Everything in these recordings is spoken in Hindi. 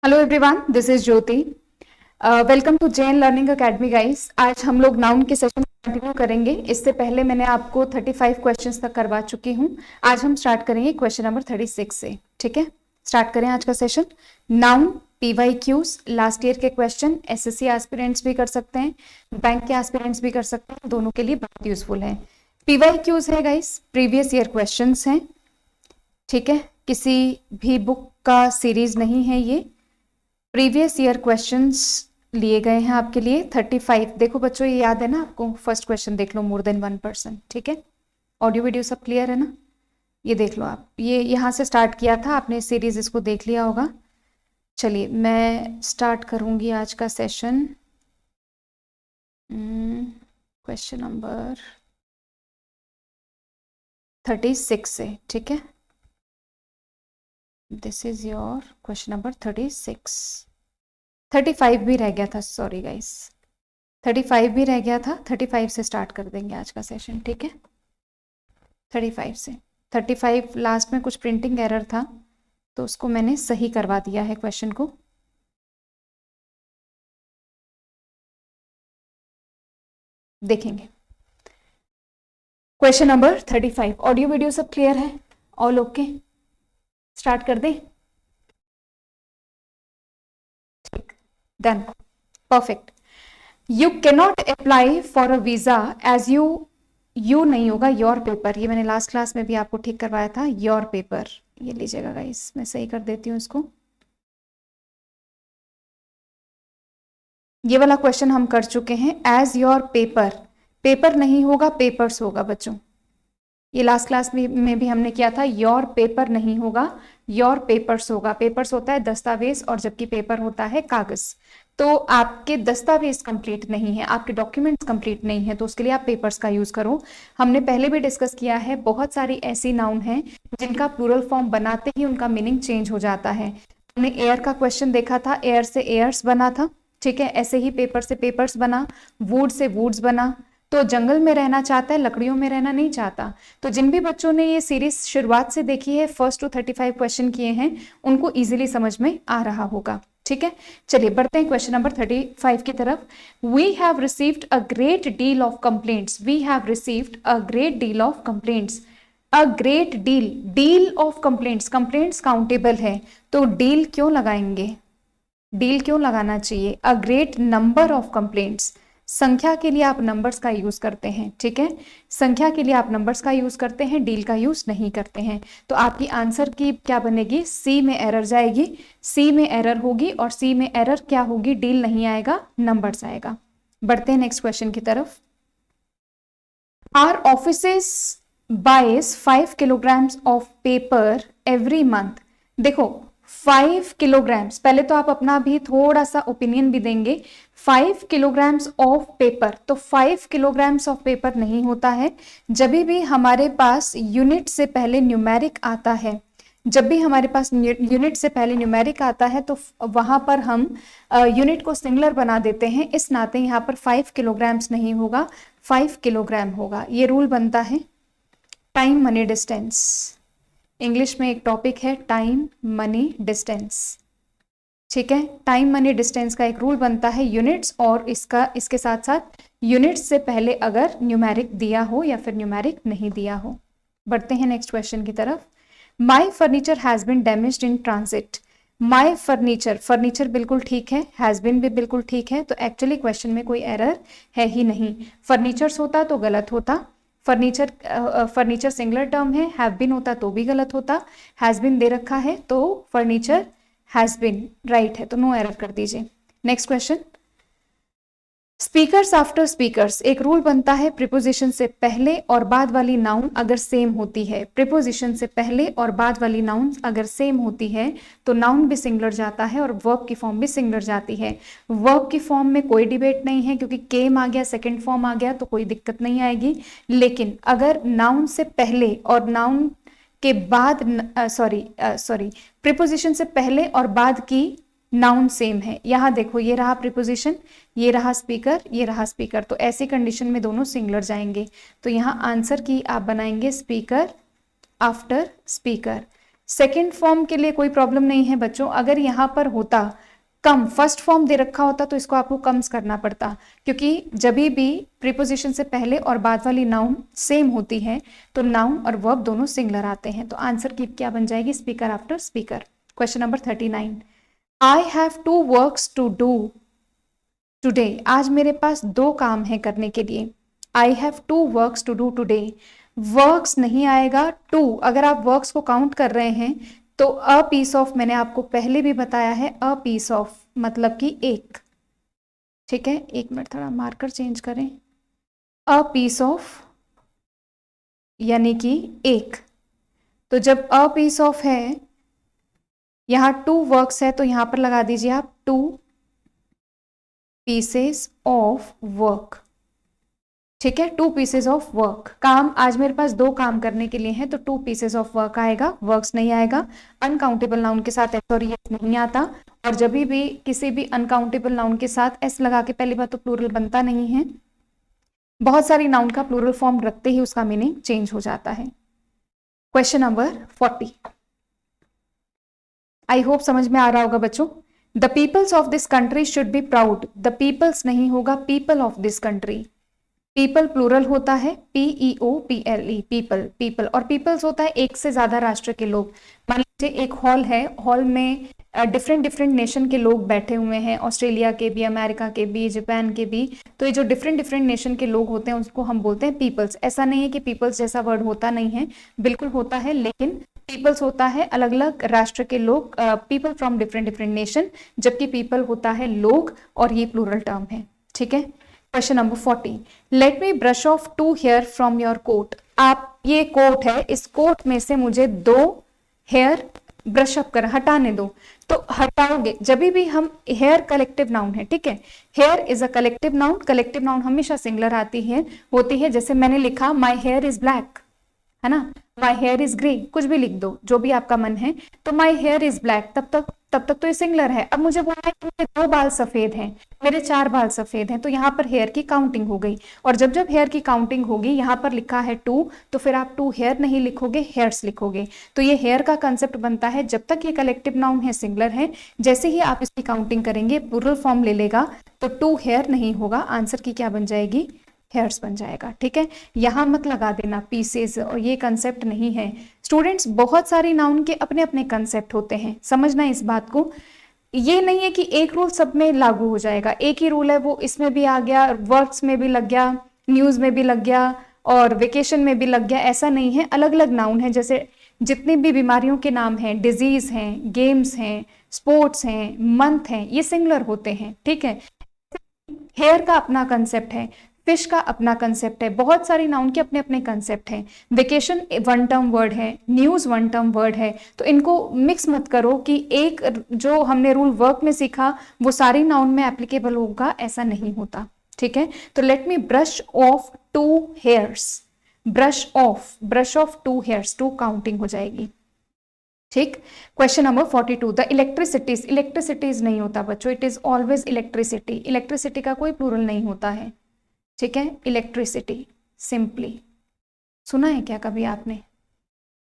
Hello everyone, this is Jyoti. Welcome to Zen learning academy guys. आज हम लोग नाउन के सेशन कंटिन्यू करेंगे। इससे पहले मैंने आपको 35 क्वेश्चंस तक करवा चुकी हूँ। आज हम स्टार्ट करेंगे क्वेश्चन नंबर 36 से। ठीक है, स्टार्ट करें आज का session. Noun PYQs last year के क्वेश्चन SSC एस्पिरेंट्स भी कर सकते हैं, बैंक के एस्पिरेंट्स भी कर सकते हैं, दोनों के लिए बहुत यूजफुल है। PYQs है गाइस, प्रीवियस ईयर क्वेश्चंस हैं। ठीक है, किसी भी बुक का सीरीज नहीं है, ये प्रीवियस ईयर क्वेश्चंस लिए गए हैं आपके लिए। 35 देखो बच्चों, ये याद है ना आपको? फर्स्ट क्वेश्चन देख लो, मोर देन 1%। ठीक है, ऑडियो वीडियो सब क्लियर है ना? ये देख लो आप, ये यहाँ से स्टार्ट किया था आपने सीरीज, इसको देख लिया होगा। चलिए मैं स्टार्ट करूंगी आज का सेशन क्वेश्चन नंबर 36 से। ठीक है, this is your question number 36। 35 भी रह गया था, सॉरी गाइस, 35 भी रह गया था। 35 से स्टार्ट कर देंगे आज का सेशन। ठीक है, 35 से। 35 लास्ट में कुछ प्रिंटिंग एरर था तो उसको मैंने सही करवा दिया है क्वेश्चन को। देखेंगे क्वेश्चन नंबर 35। ऑडियो वीडियो सब क्लियर है? All okay? स्टार्ट कर दे? ठीक, done, perfect. You cannot apply for a visa as you नहीं होगा योर पेपर। ये मैंने लास्ट क्लास में भी आपको ठीक करवाया था, योर पेपर। ये लीजिएगा गाइस, मैं सही कर देती हूँ इसको। ये वाला क्वेश्चन हम कर चुके हैं। एज योर पेपर, पेपर नहीं होगा, पेपर्स होगा बच्चों। ये लास्ट क्लास में भी हमने किया था। योर पेपर नहीं होगा, योर पेपर्स होगा। पेपर्स होता है दस्तावेज, और जबकि पेपर होता है कागज। तो आपके दस्तावेज कंप्लीट नहीं है, आपके डॉक्यूमेंट्स कंप्लीट नहीं है, तो उसके लिए आप पेपर्स का यूज करो। हमने पहले भी डिस्कस किया है, बहुत सारी ऐसी नाउन हैं जिनका प्लूरल फॉर्म बनाते ही उनका मीनिंग चेंज हो जाता है। हमने एयर का क्वेश्चन देखा था, एयर से एयर्स बना था। ठीक है, ऐसे ही पेपर से पेपर्स बना, वुड से वुड्स बना। तो जंगल में रहना चाहता है, लकड़ियों में रहना नहीं चाहता। तो जिन भी बच्चों ने ये सीरीज शुरुआत से देखी है, फर्स्ट टू 35 क्वेश्चन किए हैं, उनको इजीली समझ में आ रहा होगा। ठीक है, चलिए बढ़ते हैं क्वेश्चन नंबर 35 की तरफ। We have received a great deal of complaints. We have received a great deal of complaints. A great deal, deal of complaints, complaints countable है तो डील क्यों लगाएंगे? डील क्यों लगाना चाहिए? A great number of complaints, संख्या के लिए आप नंबर्स का यूज करते हैं। ठीक है, संख्या के लिए आप नंबर्स का यूज करते हैं, डील का यूज नहीं करते हैं। तो आपकी आंसर की क्या बनेगी? सी में एरर जाएगी, सी में एरर होगी, और सी में एरर क्या होगी? डील नहीं आएगा, नंबर्स आएगा। बढ़ते हैं नेक्स्ट क्वेश्चन की तरफ। Our offices buys 5 kilograms of paper every month. देखो 5 किलोग्राम्स, पहले तो आप अपना भी थोड़ा सा ओपिनियन भी देंगे। 5 किलोग्राम्स ऑफ पेपर, तो 5 किलोग्राम्स ऑफ पेपर नहीं होता है। जब भी हमारे पास यूनिट से पहले न्यूमेरिक आता है, जब भी हमारे पास यूनिट से पहले न्यूमेरिक आता है, तो वहां पर हम यूनिट को सिंगुलर बना देते हैं। इस नाते यहाँ पर 5 किलोग्राम्स नहीं होगा, 5 किलोग्राम होगा। ये रूल बनता है टाइम मनी डिस्टेंस। इंग्लिश में एक टॉपिक है टाइम मनी डिस्टेंस। ठीक है, टाइम मनी डिस्टेंस का एक रूल बनता है यूनिट्स, और इसके साथ साथ यूनिट्स से पहले अगर न्यूमेरिक दिया हो या फिर न्यूमेरिक नहीं दिया हो। बढ़ते हैं नेक्स्ट क्वेश्चन की तरफ। My furniture has been damaged in transit. My furniture, furniture बिल्कुल ठीक है, हैज बिन भी बिल्कुल ठीक है, तो एक्चुअली क्वेश्चन में कोई एरर है ही नहीं। फर्नीचर्स होता तो गलत होता, फर्नीचर फर्नीचर सिंगुलर टर्म है, हैव बिन होता तो भी गलत होता, हैज बिन दे रखा है तो फर्नीचर हैज बिन राइट है, तो नो एरर कर दीजिए। Next question. Speakers after speakers, एक रूल बनता है प्रीपोजिशन से पहले और बाद वाली नाउन अगर सेम होती है, प्रीपोजिशन से पहले और बाद वाली नाउन अगर सेम होती है तो नाउन भी सिंगुलर जाता है और वर्ब की फॉर्म भी सिंगुलर जाती है। वर्ब की फॉर्म में कोई डिबेट नहीं है, क्योंकि केम आ गया, सेकेंड फॉर्म आ गया, तो कोई दिक्कत नहीं आएगी। लेकिन अगर नाउन से पहले और नाउन के बाद, सॉरी प्रीपोजिशन से पहले और बाद की नाउन सेम है, यहां देखो ये रहा प्रीपोजिशन, ये रहा स्पीकर, ये रहा स्पीकर, तो ऐसी कंडीशन में दोनों सिंगुलर जाएंगे। तो यहां आंसर की आप बनाएंगे speaker after speaker. Second form के लिए कोई प्रॉब्लम नहीं है बच्चों। अगर यहाँ पर होता कम, फर्स्ट फॉर्म दे रखा होता तो इसको आपको कम्स करना पड़ता, क्योंकि जब भी प्रीपोजिशन से पहले और बाद वाली नाउन सेम होती है तो नाउन और वर्ब दोनों सिंगुलर आते हैं। तो आंसर की क्या बन जाएगी? Speaker after speaker. Question number 39, I have 2 works to do today. आज मेरे पास 2 काम है करने के लिए। I have 2 works to do today. Works नहीं आएगा, टू। अगर आप वर्क्स को काउंट कर रहे हैं तो अ पीस ऑफ, मैंने आपको पहले भी बताया है, अ पीस ऑफ मतलब कि एक। ठीक है, एक मिनट थोड़ा मार्कर चेंज करें। अ पीस ऑफ यानी कि एक। तो जब अ पीस ऑफ है, यहां 2 वर्क्स है तो यहां पर लगा दीजिए आप 2 पीसेस ऑफ वर्क। ठीक है, 2 पीसेस ऑफ वर्क। काम, आज मेरे पास 2 काम करने के लिए हैं तो 2 पीसेस ऑफ वर्क आएगा, वर्क्स नहीं आएगा। अनकाउंटेबल नाउन के साथ एस और एस नहीं आता, और जब भी किसी भी अनकाउंटेबल नाउन के साथ एस लगा के पहली बात तो प्लूरल बनता नहीं है। बहुत सारी नाउन का प्लूरल फॉर्म रखते ही उसका मीनिंग चेंज हो जाता है। क्वेश्चन नंबर 40, आई होप समझ में आ रहा होगा बच्चों। The peoples of this country should be proud. The peoples नहीं होगा, people of this country. People plural होता है, PEOPLE, पीपल, पीपल। और पीपल्स होता है एक से ज्यादा राष्ट्र के लोग। मान लीजिए एक हॉल है, हॉल में डिफरेंट डिफरेंट नेशन के लोग बैठे हुए हैं, ऑस्ट्रेलिया के भी, अमेरिका के भी, जापान के भी। तो ये जो डिफरेंट डिफरेंट नेशन के लोग होते हैं उसको हम बोलते हैं पीपल्स। ऐसा नहीं है कि पीपल्स जैसा वर्ड होता नहीं है, बिल्कुल होता है, लेकिन पीपल्स होता है अलग अलग राष्ट्र के लोग, people from different different nation, जबकि पीपल होता है लोग, और ये प्लूरल टर्म है। ठीक है, question number 40, let me brush off 2 hair from your coat. आप, ये कोट है, इस कोट में से मुझे 2 हेयर ब्रश अप कर, हटाने दो। तो हटाओगे, जब भी हम, हेयर कलेक्टिव नाउन है, ठीक है, here is a collective noun. Collective noun हमेशा सिंगुलर आती है, होती है। जैसे मैंने लिखा माई हेयर इज ब्लैक, है ना, माई हेयर इज ग्रे, कुछ भी लिख दो जो भी आपका मन है। तो माई हेयर इज ब्लैक, तब तक तो ये सिंगुलर है। अब मुझे बोलना है कि मेरे 2 बाल सफेद हैं, मेरे 4 बाल सफेद हैं, तो यहाँ पर हेयर की काउंटिंग हो गई। और जब जब हेयर की काउंटिंग होगी, यहाँ पर लिखा है 2, तो फिर आप 2 हेयर नहीं लिखोगे, हेयर्स लिखोगे। तो ये हेयर का कंसेप्ट बनता है, जब तक ये कलेक्टिव नाउन है, सिंगुलर है, जैसे ही आप इसकी काउंटिंग करेंगे प्लूरल फॉर्म ले लेगा, तो 2 हेयर नहीं होगा, आंसर की क्या बन जाएगी? हेयर्स बन जाएगा। ठीक है, यहां मत लगा देना पीसेस, और ये कंसेप्ट नहीं है। स्टूडेंट्स, बहुत सारी नाउन के अपने अपने कंसेप्ट होते हैं, समझना इस बात को। ये नहीं है कि एक रूल सब में लागू हो जाएगा, एक ही रूल है वो इसमें भी आ गया, वर्क्स में भी लग गया, न्यूज में भी लग गया, और वेकेशन में भी लग गया, ऐसा नहीं है। अलग अलग नाउन है, जैसे जितनी भी बीमारियों के नाम हैं, डिजीज हैं, गेम्स हैं, स्पोर्ट्स हैं, मंथ हैं, ये सिंगुलर होते हैं। ठीक है, हेयर का अपना कंसेप्ट है, फिश का अपना कंसेप्ट है, बहुत सारी नाउन के अपने अपने कंसेप्ट हैं। वेकेशन 1 टर्म वर्ड है, न्यूज 1 टर्म वर्ड है, तो इनको मिक्स मत करो कि एक जो हमने रूल वर्क में सीखा वो सारी नाउन में एप्लीकेबल होगा, ऐसा नहीं होता। ठीक है, तो late me brush off 2 hairs, brush off 2 hairs, 2 counting हो जाएगी। ठीक, question number 42, the electricities. Electricities नहीं होता बच्चों, it is always electricity. Electricity का कोई प्लूरल नहीं होता है। ठीक है, इलेक्ट्रिसिटी सिंपली। सुना है क्या कभी आपने?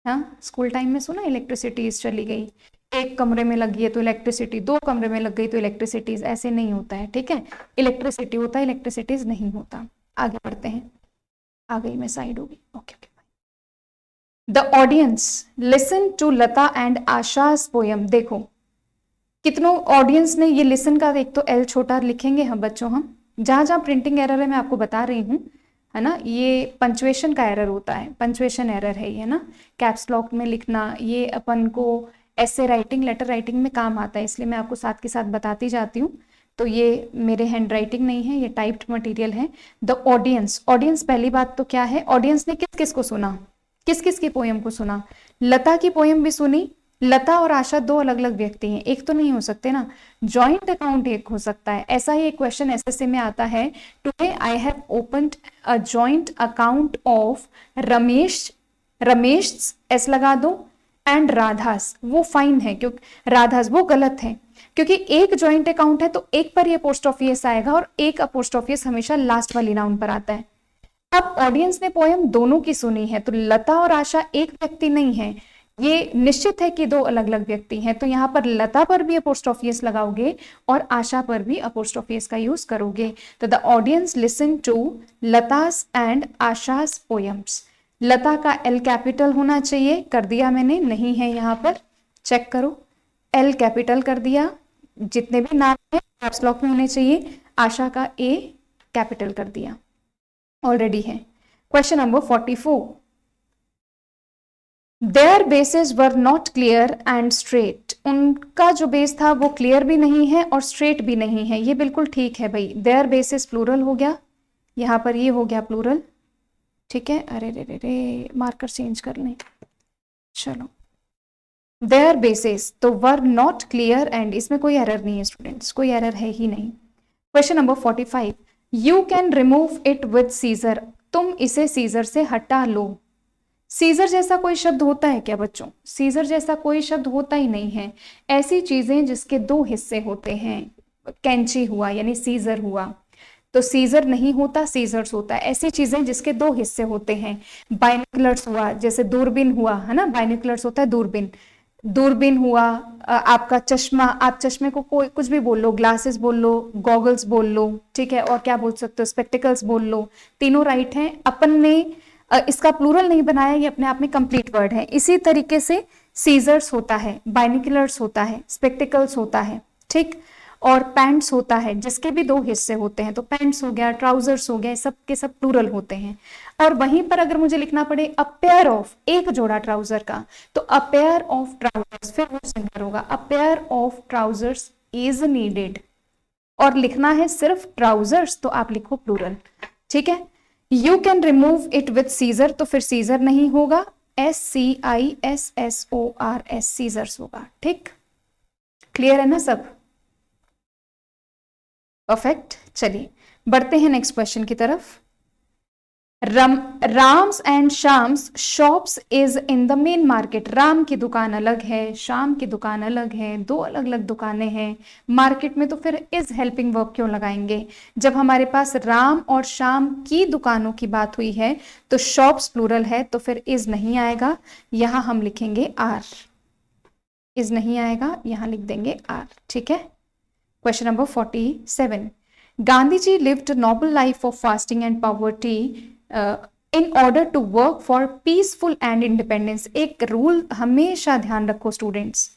हाँ, स्कूल टाइम में सुना, इलेक्ट्रिसिटीज चली गई, एक कमरे में लगी है तो इलेक्ट्रिसिटी, 2 कमरे में लग गई तो इलेक्ट्रिसिटीज, ऐसे नहीं होता है। ठीक है, इलेक्ट्रिसिटी होता है, इलेक्ट्रिसिटीज नहीं होता। आगे बढ़ते हैं, आ गई मैं, साइड होगी। Okay okay. The audience listen to Lata and Asha's poem. देखो कितनों ऑडियंस ने ये लिसन का, एक तो एल छोटा लिखेंगे हम बच्चों, हम जहां जहां प्रिंटिंग एरर है मैं आपको बता रही हूँ, है ना, ये पंचुएशन का एरर होता है, पंचुएशन एरर है ये ना, कैप्स लॉक में लिखना, ये अपन को ऐसे राइटिंग, लेटर राइटिंग में काम आता है, इसलिए मैं आपको साथ के साथ बताती जाती हूँ। तो ये मेरे हैंड राइटिंग नहीं है, ये टाइप्ड मटेरियल है। द ऑडियंस, ऑडियंस पहली बात तो क्या है, ऑडियंस ने किस किस को सुना, किस किस की पोयम को सुना? लता की पोयम भी सुनी। लता और आशा 2 अलग अलग व्यक्ति हैं, एक तो नहीं हो सकते ना, जॉइंट अकाउंट एक हो सकता है। ऐसा ही एक क्वेश्चन एसएससी में आता है, today I have opened a joint account of Ramesh, Ramesh S लगा दो, एंड राधास, वो फाइन है क्योंकि राधास वो गलत है, क्योंकि एक जॉइंट अकाउंट है तो एक पर ये अपोस्ट्रोफियस आएगा और एक अपोस्ट्रोफियस हमेशा लास्ट वाली नाउन पर आता है। अब ऑडियंस ने पोयम दोनों की सुनी है, तो लता और आशा एक व्यक्ति नहीं है, ये निश्चित है कि दो अलग अलग व्यक्ति हैं, तो यहाँ पर लता पर भी अपोस्ट्रोफियस लगाओगे और आशा पर भी अपोस्ट्रोफियस का यूज करोगे। तो the audience listen to Lata's and Asha's poems. Lata का एल कैपिटल होना चाहिए, कर दिया मैंने, नहीं है यहाँ पर, चेक करो, एल कैपिटल कर दिया, जितने भी नाम है कैप्स लॉक में होने चाहिए। आशा का ए कैपिटल कर दिया, ऑलरेडी है। Question number 44, their basis were not clear and straight. उनका जो बेस था वो क्लियर भी नहीं है और स्ट्रेट भी नहीं है, ये बिल्कुल ठीक है भाई। देयर बेसिस प्लूरल हो गया, यहाँ पर ये हो गया प्लूरल, ठीक है। अरे रे रे रे, मार्कर चेंज कर लें, चलो। देयर बेसिस तो वर नॉट क्लियर एंड, इसमें कोई एरर नहीं है स्टूडेंट्स, कोई एरर है ही नहीं। Question number 45, you can remove it with scissor. तुम इसे सीजर से हटा लो। सीजर जैसा कोई शब्द होता है क्या बच्चों? सीजर जैसा कोई शब्द होता ही नहीं है। ऐसी चीजें जिसके दो हिस्से होते हैं, कैंची हुआ यानी सीजर हुआ, तो सीजर नहीं होता, सीजर्स होता है। ऐसी चीजें जिसके दो हिस्से होते हैं, बाइनोकुलर्स हुआ, जैसे दूरबीन हुआ है ना, बाइनोकुलर्स होता है दूरबीन। दूरबीन हुआ, आपका चश्मा, आप चश्मे को कोई कुछ भी बोल लो, ग्लासेस बोल लो, गॉगल्स बोल लो, ठीक है, और क्या बोल सकते हो, स्पेक्टिकल्स बोल लो, तीनों राइट हैं। अपन ने इसका प्लूरल नहीं बनाया, ये अपने आप में कंप्लीट वर्ड है। इसी तरीके से सीजर्स होता है, बाइनिकुलर्स होता है, स्पेक्टिकल्स होता है, ठीक, और पैंट्स होता है जिसके भी दो हिस्से होते हैं, तो पैंट्स हो गया, ट्राउजर्स हो गया, सब के सब प्लूरल होते हैं। और वहीं पर अगर मुझे लिखना पड़े अ पेयर ऑफ, एक जोड़ा ट्राउजर का, तो अ पेयर ऑफ ट्राउजर्स, फिर वो सिंगुलर होगा, a pair of trousers is needed. और लिखना है सिर्फ ट्राउजर्स, तो आप लिखो प्लूरल, ठीक है। You can remove it with scissor, तो फिर सीजर नहीं होगा, SCISSORS, सीजर्स होगा, ठीक। क्लियर है ना सब? परफेक्ट। चलिए बढ़ते हैं नेक्स्ट क्वेश्चन की तरफ। Ram's and Sham's shops is in the main market. Ram की दुकान अलग है, शाम की दुकान अलग है, दो अलग अलग दुकानें हैं मार्केट में, तो फिर इज हेल्पिंग वर्ब क्यों लगाएंगे? जब हमारे पास राम और शाम की दुकानों की बात हुई है तो शॉप्स प्लूरल है, तो फिर इज नहीं आएगा, यहां हम लिखेंगे आर। इज नहीं आएगा, यहां लिख देंगे आर, ठीक है। Question number 47, Gandhi ji lived noble life of fasting and poverty in order to work for peaceful and independence. एक रूल हमेशा ध्यान रखो स्टूडेंट्स,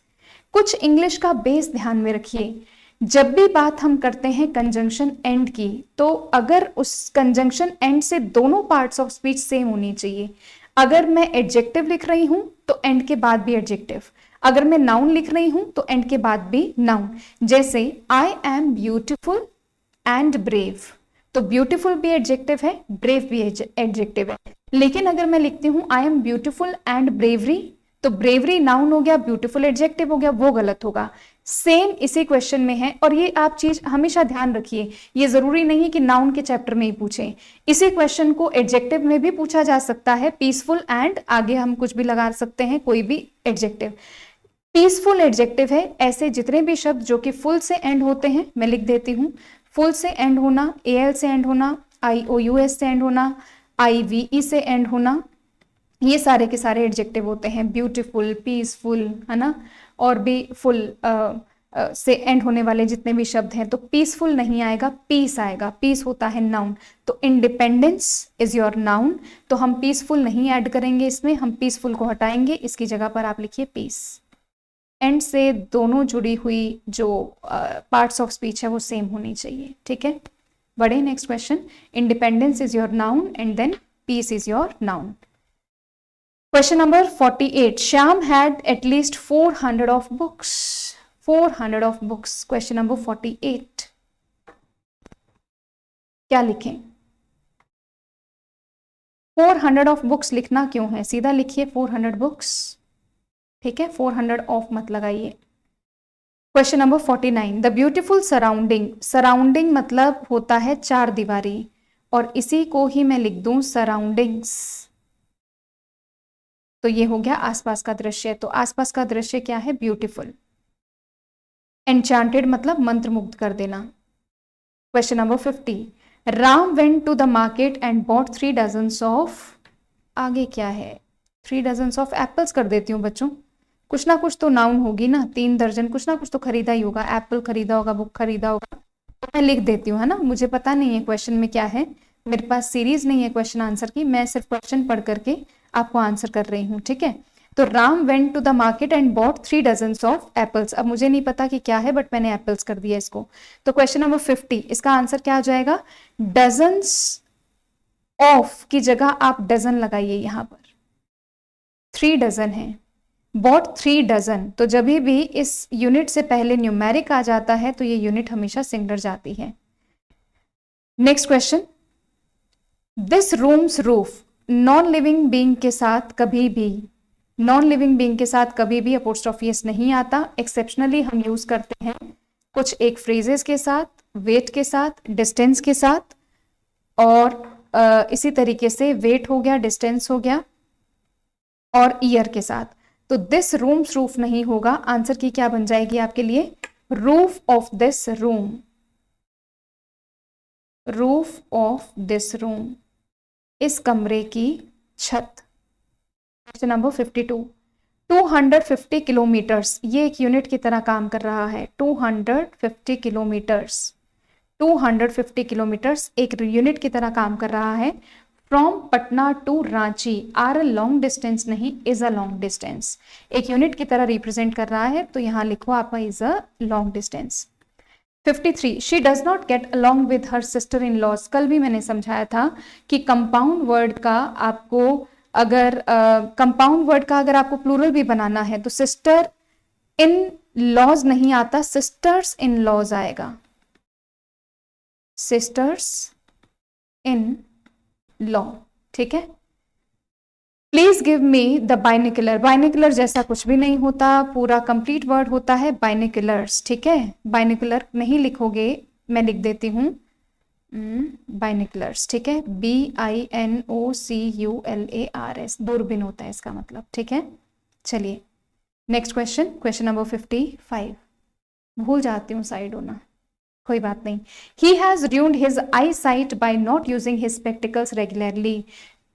कुछ इंग्लिश का बेस ध्यान में रखिए। जब भी बात हम करते हैं कंजंक्शन एंड की, तो अगर उस कंजंक्शन एंड से दोनों पार्ट्स ऑफ स्पीच सेम होनी चाहिए। अगर मैं एडजेक्टिव लिख रही हूं तो एंड के बाद भी एडजेक्टिव, अगर मैं नाउन लिख रही हूं तो एंड के बाद भी नाउन। जैसे I am beautiful and brave, तो ब्यूटीफुल भी एडजेक्टिव है, ब्रेव भी एडजेक्टिव है। लेकिन अगर मैं लिखती हूं I am beautiful and bravery, तो ब्रेवरी नाउन हो गया, ब्यूटीफुल एडजेक्टिव हो गया, वो गलत होगा। सेम इसी क्वेश्चन में है, और ये आप चीज हमेशा ध्यान रखिए, ये जरूरी नहीं कि नाउन के चैप्टर में ही पूछे, इसी क्वेश्चन को एडजेक्टिव में भी पूछा जा सकता है। पीसफुल एंड आगे हम कुछ भी लगा सकते हैं, कोई भी एडजेक्टिव। पीसफुल एडजेक्टिव है। ऐसे जितने भी शब्द जो कि फुल से एंड होते हैं, मैं लिख देती हूं, फुल से एंड होना, AL से एंड होना, IOUS से एंड होना, IVE से एंड होना, ये सारे के सारे एडजेक्टिव होते हैं। ब्यूटीफुल, पीसफुल, है ना, और भी फुल से एंड होने वाले जितने भी शब्द हैं, तो पीसफुल नहीं आएगा, पीस आएगा। पीस होता है नाउन, तो इंडिपेंडेंस इज योर नाउन, तो हम पीसफुल नहीं ऐड करेंगे इसमें, हम पीसफुल को हटाएंगे, इसकी जगह पर आप लिखिए पीस। एंड से दोनों जुड़ी हुई जो पार्ट्स ऑफ स्पीच है वो सेम होनी चाहिए, ठीक है। बढ़े next question. Independence is your noun and then peace is your noun. Question number 48, Shyam had at least 400 of books. 400 of books. Question number 48, क्या लिखें? 400 ऑफ बुक्स लिखना क्यों है? सीधा लिखिए 400 बुक्स, ठीक है, 400 ऑफ मत लगाइए। Question number 49, the beautiful surrounding. Surrounding मतलब होता है चार दीवारी, और इसी को ही मैं लिख दूं सराउंडिंग्स, तो ये हो गया आसपास का दृश्य। तो आसपास का दृश्य क्या है? ब्यूटीफुल। एन्चांटेड मतलब मंत्रमुग्ध कर देना। Question number 50, Ram went to the market and bought 3 dozens of, आगे क्या है? 3 डजन्स ऑफ एप्पल्स कर देती हूँ बच्चों, कुछ ना कुछ तो नाउन होगी ना, 3 दर्जन कुछ ना कुछ तो खरीदा ही होगा, एप्पल खरीदा होगा, बुक खरीदा होगा, तो मैं लिख देती हूँ, है ना। मुझे पता नहीं है क्वेश्चन में क्या है, मेरे पास सीरीज नहीं है क्वेश्चन आंसर की, मैं सिर्फ क्वेश्चन पढ़ करके आपको आंसर कर रही हूँ, ठीक है। तो Ram went to the market and bought 3 dozens of apples. अब मुझे नहीं पता कि क्या है, बट मैंने एप्पल्स कर दिया इसको। तो क्वेश्चन नंबर 50, इसका आंसर क्या हो जाएगा, डजन्स ऑफ की जगह आप डजन लगाइए यहां पर, 3 डजन है, बॉट 3 डजन, तो जब भी इस यूनिट से पहले न्यूमेरिक आ जाता है तो ये यूनिट हमेशा सिंगुलर जाती है। Next question, this rooms roof, non living being के साथ कभी भी, नॉन लिविंग बीइंग के साथ कभी भी अपोस्ट्रोफी एस नहीं आता, एक्सेप्शनली हम यूज करते हैं कुछ एक फ्रेजेस के साथ, वेट के साथ, डिस्टेंस के साथ, और इसी तरीके से वेट हो गया, डिस्टेंस हो गया और ईयर के साथ। तो दिस रूम्स रूफ नहीं होगा, आंसर की क्या बन जाएगी आपके लिए, roof of this room, roof of this room, इस कमरे की छत। क्वेश्चन नंबर 52, 250 किलोमीटर्स, ये एक यूनिट की तरह काम कर रहा है, 250 किलोमीटर्स, 250 किलोमीटर्स एक यूनिट की तरह काम कर रहा है। From Patna to Ranchi, are a long distance नहीं, इज अ लॉन्ग डिस्टेंस, एक यूनिट की तरह रिप्रेजेंट कर रहा है, तो यहां लिखो आपका is a long distance. 53, she does not get along with her sister in laws, कल भी मैंने समझाया था कि कंपाउंड वर्ड का आपको अगर कंपाउंड वर्ड का अगर आपको प्लूरल भी बनाना है तो सिस्टर इन लॉज नहीं आता, सिस्टर्स इन लॉज आएगा, सिस्टर्स इन लॉ, ठीक है। प्लीज गिव मी द बाइनिकुलर, बाइनिकुलर जैसा कुछ भी नहीं होता, पूरा कंप्लीट वर्ड होता है बाइनिकुलर्स, ठीक है। बाइनिकुलर नहीं लिखोगे, मैं लिख देती हूं बाइनिकुलर्स, ठीक है, BINOCULARS, दूरबीन होता है इसका मतलब, ठीक है। चलिए नेक्स्ट क्वेश्चन, क्वेश्चन नंबर 55, भूल जाती हूँ साइड होना, कोई बात नहीं। He has ruined his eyesight by not using his spectacles regularly,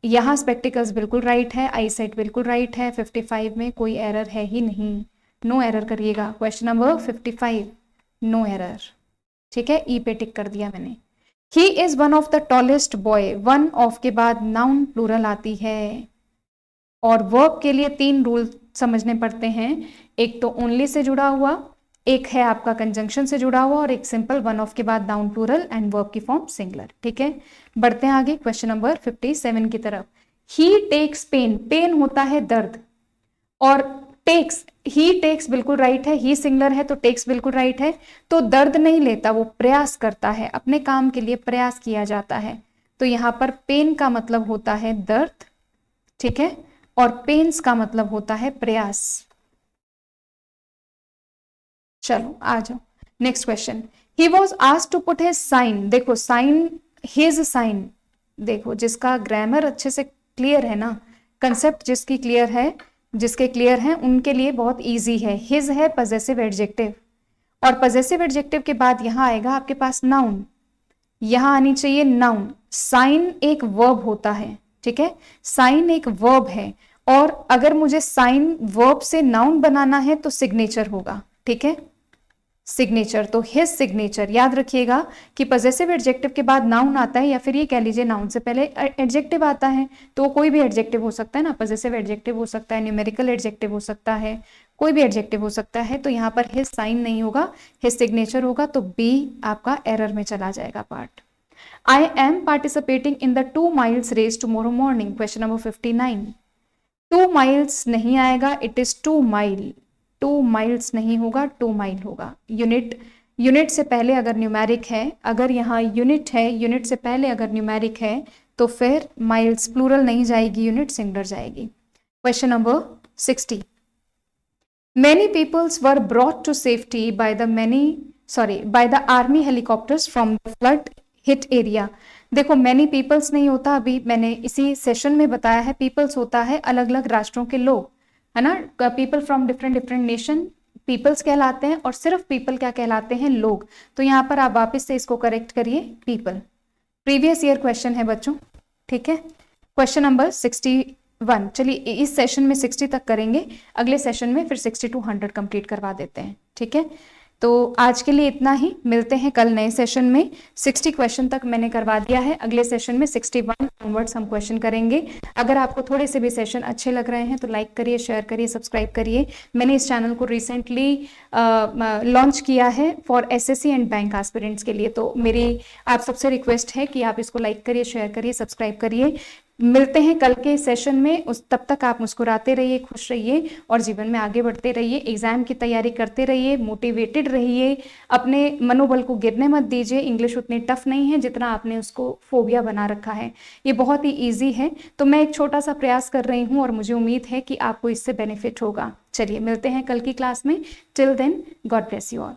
यहाँ स्पेक्टिकल्स बिल्कुल राइट है, आई साइट बिल्कुल राइट है, 55 में कोई एरर है ही नहीं, नो एरर करिएगा। क्वेश्चन नंबर 55, नो एरर, ठीक है, ई पे टिक कर दिया मैंने। He is one of the tallest boy, one of के बाद नाउन प्लूरल आती है, और वर्ब के लिए 3 रूल समझने पड़ते हैं, एक तो ओनली से जुड़ा हुआ, एक है आपका कंजंक्शन से जुड़ा हुआ, और एक सिंपल वन ऑफ के बाद नाउन प्लूरल एंड वर्ब की फॉर्म सिंगुलर, ठीक है। बढ़ते हैं आगे क्वेश्चन नंबर 57 की तरफ। ही टेक्स पेन, पेन होता है दर्द, और टेक्स, ही टेक्स बिल्कुल राइट है, ही सिंगुलर है तो टेक्स बिल्कुल राइट है, तो दर्द नहीं लेता, वो प्रयास करता है, अपने काम के लिए प्रयास किया जाता है, तो यहां पर पेन का मतलब होता है दर्द, ठीक है, और पेन्स का मतलब होता है प्रयास। चलो आ जाओ next question, he was asked to put his sign, देखो साइन, हिज साइन, देखो जिसका ग्रामर अच्छे से क्लियर है ना, कंसेप्ट जिसकी क्लियर है, जिसके क्लियर हैं उनके लिए बहुत इजी है। हिज है पजेसिव एडजेक्टिव, और पजेसिव एडजेक्टिव के बाद यहां आएगा आपके पास नाउन, यहां आनी चाहिए नाउन, साइन एक वर्ब होता है, ठीक है, साइन एक वर्ब है, और अगर मुझे साइन वर्ब से नाउन बनाना है तो सिग्नेचर होगा, ठीक है, सिग्नेचर, तो हिज सिग्नेचर, याद रखिएगा कि पजेसिव एडजेक्टिव के बाद नाउन आता है, या फिर ये कह लीजिए नाउन से पहले एडजेक्टिव आता है, तो कोई भी एडजेक्टिव हो सकता है ना, पजेसिव एडजेक्टिव हो सकता है, न्यूमेरिकल एडजेक्टिव हो सकता है, कोई भी एडजेक्टिव हो सकता है, तो यहाँ पर हिज साइन नहीं होगा, हिज सिग्नेचर होगा, तो बी आपका एरर में चला जाएगा part. I am participating in the 2 miles race tomorrow morning, question number 59, 2 miles नहीं आएगा, इट इज 2 mile, 2 miles नहीं होगा, 2 mile होगा। यूनिट, यूनिट से पहले अगर न्यूमेरिक है, अगर यहाँ यूनिट है, यूनिट से पहले अगर न्यूमेरिक है तो फिर माइल्स प्लूरल नहीं जाएगी, यूनिट सिंगुलर जाएगी। Question number 60, many peoples were brought to safety by the army helicopters from the flood hit area. देखो मैनी पीपल्स नहीं होता, अभी मैंने इसी सेशन में बताया है, पीपल्स होता है अलग अलग राष्ट्रों के लोग, है ना, people from different different nation peoples कहलाते हैं, और सिर्फ पीपल क्या कहलाते हैं, लोग। तो यहाँ पर आप वापस से इसको करेक्ट करिए, पीपल, प्रीवियस ईयर क्वेश्चन है बच्चों, ठीक है। Question number 61, 1। चलिए इस सेशन में 60 तक करेंगे, अगले सेशन में फिर 60 to 100 कंप्लीट करवा देते हैं, ठीक है। तो आज के लिए इतना ही, मिलते हैं कल नए सेशन में। 60 क्वेश्चन तक मैंने करवा दिया है, अगले सेशन में 61 ऑनवर्ड्स हम क्वेश्चन करेंगे। अगर आपको थोड़े से भी सेशन अच्छे लग रहे हैं तो लाइक करिए, शेयर करिए, सब्सक्राइब करिए। मैंने इस चैनल को रिसेंटली लॉन्च किया है for SSC and bank aspirants के लिए, तो मेरी आप सबसे रिक्वेस्ट है कि आप इसको लाइक करिए, शेयर करिए, सब्सक्राइब करिए। मिलते हैं कल के सेशन में, उस तब तक आप मुस्कुराते रहिए, खुश रहिए और जीवन में आगे बढ़ते रहिए। एग्जाम की तैयारी करते रहिए, मोटिवेटेड रहिए, अपने मनोबल को गिरने मत दीजिए। इंग्लिश उतनी टफ नहीं है जितना आपने उसको फोबिया बना रखा है, ये बहुत ही ईजी है। तो मैं एक छोटा सा प्रयास कर रही हूँ और मुझे उम्मीद है कि आपको इससे बेनिफिट होगा। चलिए मिलते हैं कल की क्लास में। Till then, God bless you all.